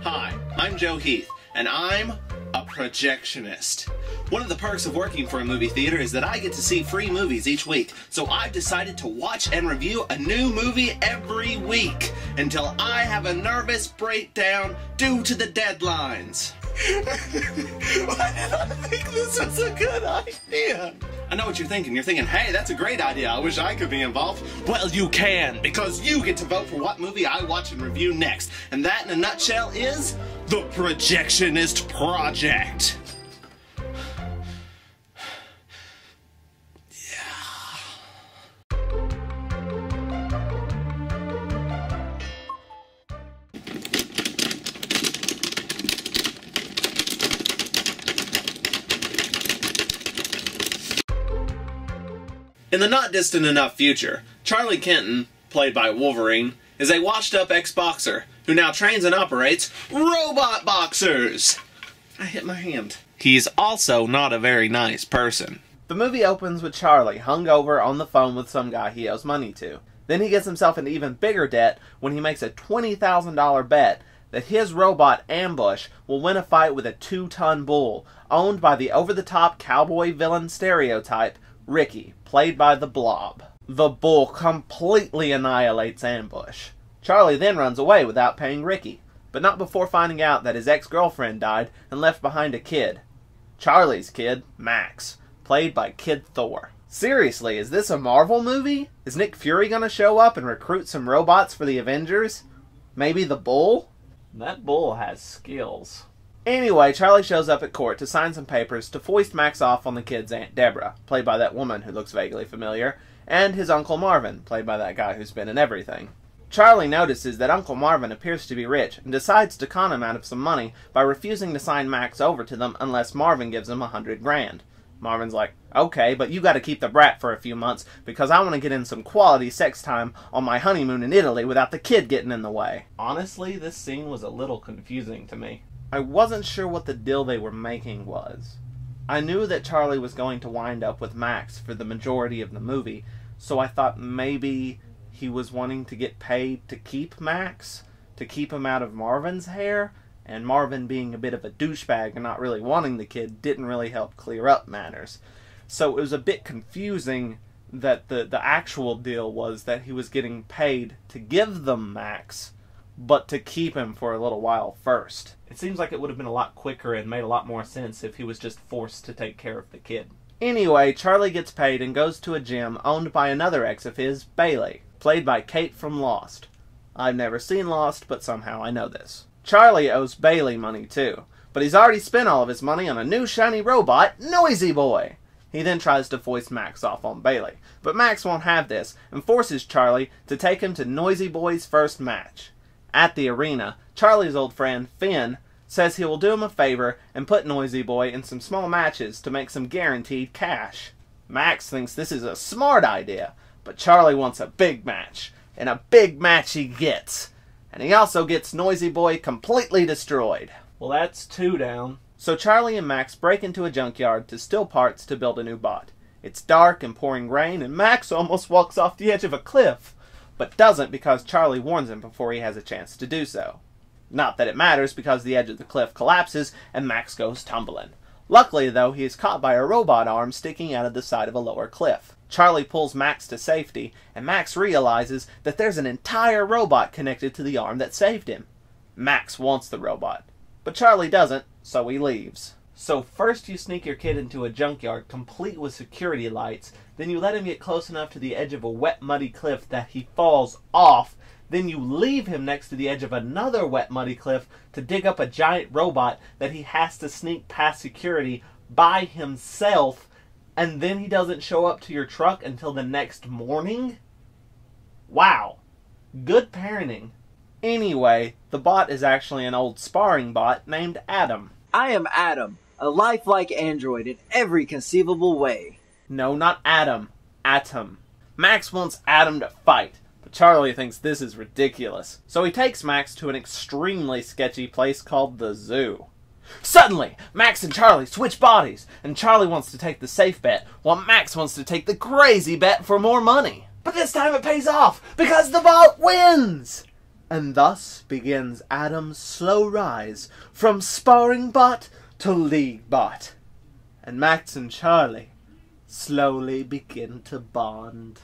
Hi, I'm Heath, and I'm a projectionist. One of the perks of working for a movie theater is that I get to see free movies each week, so I've decided to watch and review a new movie every week until I have a nervous breakdown due to the deadlines. Why did I think this was a good idea? I know what you're thinking. You're thinking, hey, that's a great idea. I wish I could be involved. Well, you can, because you get to vote for what movie I watch and review next. And that, in a nutshell, is the Projectionist Project. In the not distant enough future, Charlie Kenton, played by Wolverine, is a washed-up ex-boxer who now trains and operates robot boxers. I hit my hand. He's also not a very nice person. The movie opens with Charlie hungover on the phone with some guy he owes money to. Then he gets himself into even bigger debt when he makes a $20,000 bet that his robot Ambush will win a fight with a 2-ton bull owned by the over-the-top cowboy villain stereotype, Ricky, played by the Blob. The bull completely annihilates Ambush. Charlie then runs away without paying Ricky, but not before finding out that his ex-girlfriend died and left behind a kid. Charlie's kid, Max, played by Kid Thor. Seriously, is this a Marvel movie? Is Nick Fury gonna show up and recruit some robots for the Avengers? Maybe the bull? That bull has skills. Anyway, Charlie shows up at court to sign some papers to foist Max off on the kid's Aunt Deborah, played by that woman who looks vaguely familiar, and his Uncle Marvin, played by that guy who's been in everything. Charlie notices that Uncle Marvin appears to be rich and decides to con him out of some money by refusing to sign Max over to them unless Marvin gives him $100 grand. Marvin's like, okay, but you gotta keep the brat for a few months because I want to get in some quality sex time on my honeymoon in Italy without the kid getting in the way. Honestly, this scene was a little confusing to me. I wasn't sure what the deal they were making was. I knew that Charlie was going to wind up with Max for the majority of the movie, so I thought maybe he was wanting to get paid to keep Max, to keep him out of Marvin's hair, and Marvin being a bit of a douchebag and not really wanting the kid didn't really help clear up matters. So it was a bit confusing that the actual deal was that he was getting paid to give them Max, but to keep him for a little while first. It seems like it would have been a lot quicker and made a lot more sense if he was just forced to take care of the kid. Anyway, Charlie gets paid and goes to a gym owned by another ex of his, Bailey, played by Kate from Lost. I've never seen Lost, but somehow I know this. Charlie owes Bailey money too, but he's already spent all of his money on a new shiny robot, Noisy Boy. He then tries to foist Max off on Bailey, but Max won't have this and forces Charlie to take him to Noisy Boy's first match. At the arena, Charlie's old friend, Finn, says he will do him a favor and put Noisy Boy in some small matches to make some guaranteed cash. Max thinks this is a smart idea, but Charlie wants a big match, and a big match he gets. And he also gets Noisy Boy completely destroyed. Well, that's 2 down. So Charlie and Max break into a junkyard to steal parts to build a new bot. It's dark and pouring rain, and Max almost walks off the edge of a cliff, but doesn't because Charlie warns him before he has a chance to do so. Not that it matters because the edge of the cliff collapses and Max goes tumbling. Luckily, though, he is caught by a robot arm sticking out of the side of a lower cliff. Charlie pulls Max to safety, and Max realizes that there's an entire robot connected to the arm that saved him. Max wants the robot, but Charlie doesn't, so he leaves. So first you sneak your kid into a junkyard complete with security lights, then you let him get close enough to the edge of a wet, muddy cliff that he falls off, then you leave him next to the edge of another wet, muddy cliff to dig up a giant robot that he has to sneak past security by himself, and then he doesn't show up to your truck until the next morning? Wow. Good parenting. Anyway, the bot is actually an old sparring bot named Adam. I am Adam, a lifelike android in every conceivable way. No, not Adam. Atom. Max wants Adam to fight, but Charlie thinks this is ridiculous. So he takes Max to an extremely sketchy place called the zoo. Suddenly, Max and Charlie switch bodies, and Charlie wants to take the safe bet, while Max wants to take the crazy bet for more money. But this time it pays off, because the bot wins! And thus begins Adam's slow rise from sparring bot to league bot. And Max and Charlie slowly begin to bond.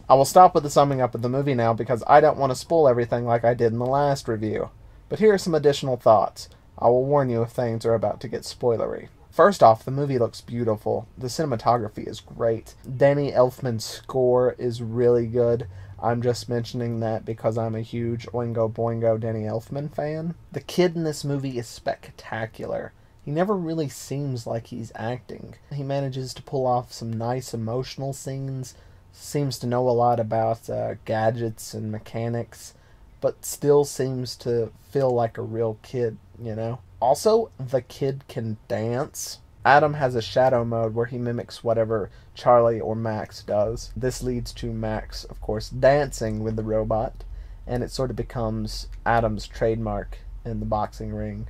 I will stop with the summing up of the movie now because I don't want to spoil everything like I did in the last review. But here are some additional thoughts. I will warn you if things are about to get spoilery. First off, the movie looks beautiful. The cinematography is great. Danny Elfman's score is really good. I'm just mentioning that because I'm a huge Oingo Boingo Danny Elfman fan. The kid in this movie is spectacular. He never really seems like he's acting. He manages to pull off some nice emotional scenes, seems to know a lot about gadgets and mechanics, but still seems to feel like a real kid, you know? Also, the kid can dance. Adam has a shadow mode where he mimics whatever Charlie or Max does. This leads to Max, of course, dancing with the robot, and it sort of becomes Adam's trademark in the boxing ring.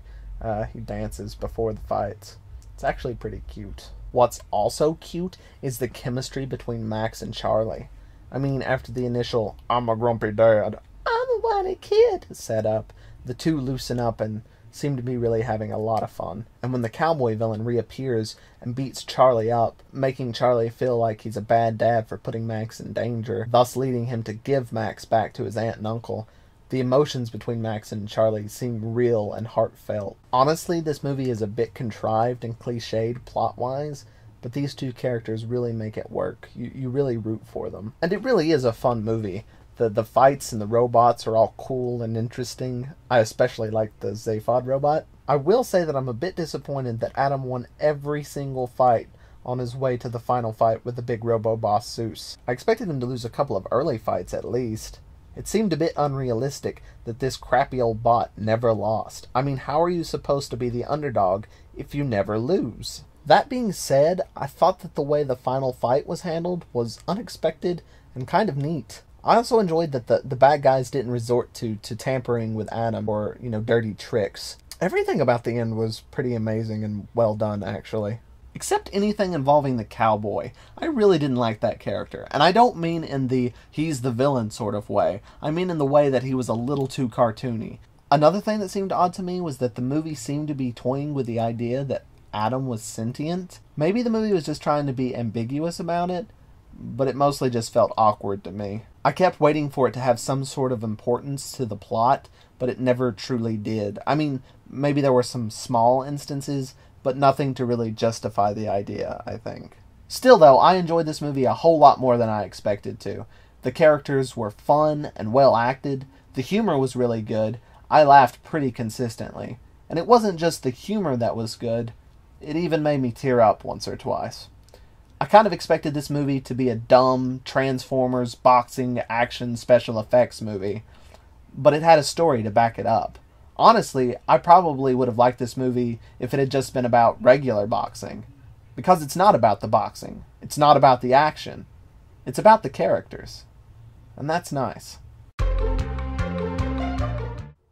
He dances before the fights. It's actually pretty cute. What's also cute is the chemistry between Max and Charlie. I mean, after the initial, I'm a grumpy dad, I'm a whiny kid setup, the two loosen up and seem to be really having a lot of fun. And when the cowboy villain reappears and beats Charlie up, making Charlie feel like he's a bad dad for putting Max in danger, thus leading him to give Max back to his aunt and uncle, the emotions between Max and Charlie seem real and heartfelt. Honestly, this movie is a bit contrived and cliched plot-wise, but these two characters really make it work. You really root for them. And it really is a fun movie. The fights and the robots are all cool and interesting. I especially like the Zaphod robot. I will say that I'm a bit disappointed that Adam won every single fight on his way to the final fight with the big robo-boss Zeus. I expected him to lose a couple of early fights at least. It seemed a bit unrealistic that this crappy old bot never lost. I mean, how are you supposed to be the underdog if you never lose? That being said, I thought that the way the final fight was handled was unexpected and kind of neat. I also enjoyed that the bad guys didn't resort to tampering with Adam or, dirty tricks. Everything about the end was pretty amazing and well done, actually. Except anything involving the cowboy. I really didn't like that character. And I don't mean in the he's the villain sort of way. I mean in the way that he was a little too cartoony. Another thing that seemed odd to me was that the movie seemed to be toying with the idea that Adam was sentient. Maybe the movie was just trying to be ambiguous about it, but it mostly just felt awkward to me. I kept waiting for it to have some sort of importance to the plot, but it never truly did. I mean, maybe there were some small instances, but nothing to really justify the idea, I think. Still, though, I enjoyed this movie a whole lot more than I expected to. The characters were fun and well acted. The humor was really good. I laughed pretty consistently. And it wasn't just the humor that was good. It even made me tear up once or twice. I kind of expected this movie to be a dumb Transformers boxing action special effects movie, but it had a story to back it up. Honestly, I probably would have liked this movie if it had just been about regular boxing, because it's not about the boxing, it's not about the action, it's about the characters, and that's nice.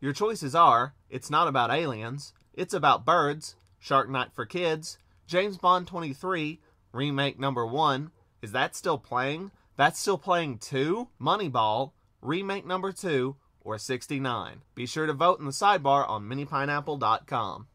Your choices are, it's not about aliens, it's about birds, Shark Night for Kids, James Bond 23, Remake number 1, is that still playing? That's still playing too? Moneyball, Remake number 2, or 69. Be sure to vote in the sidebar on minipineapple.com.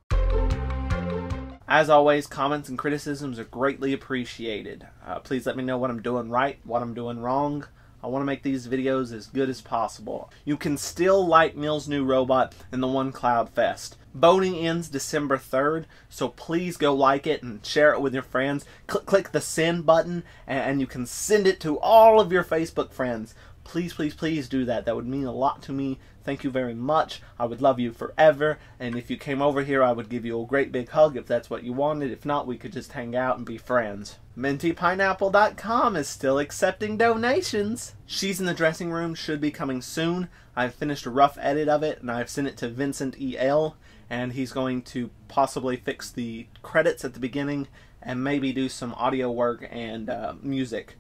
As always, comments and criticisms are greatly appreciated. Please let me know what I'm doing right, what I'm doing wrong. I want to make these videos as good as possible. You can still like Neil's new robot in the One Cloud Fest. Voting ends December 3rd, so please go like it and share it with your friends. Click the send button, and you can send it to all of your Facebook friends. Please, please, please do that. That would mean a lot to me. Thank you very much. I would love you forever. And if you came over here, I would give you a great big hug if that's what you wanted. If not, we could just hang out and be friends. MintyPineapple.com is still accepting donations. She's in the Dressing Room should be coming soon. I've finished a rough edit of it, and I've sent it to Vincent E.L., and he's going to possibly fix the credits at the beginning and maybe do some audio work and music.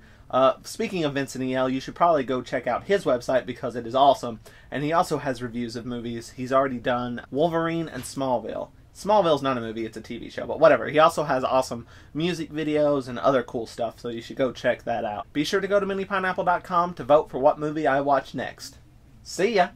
Speaking of Vincent E.L., you should probably go check out his website because it is awesome. And he also has reviews of movies. He's already done Wolverine and Smallville. Smallville's not a movie, it's a TV show, but whatever. He also has awesome music videos and other cool stuff, so you should go check that out. Be sure to go to minipineapple.com to vote for what movie I watch next. See ya!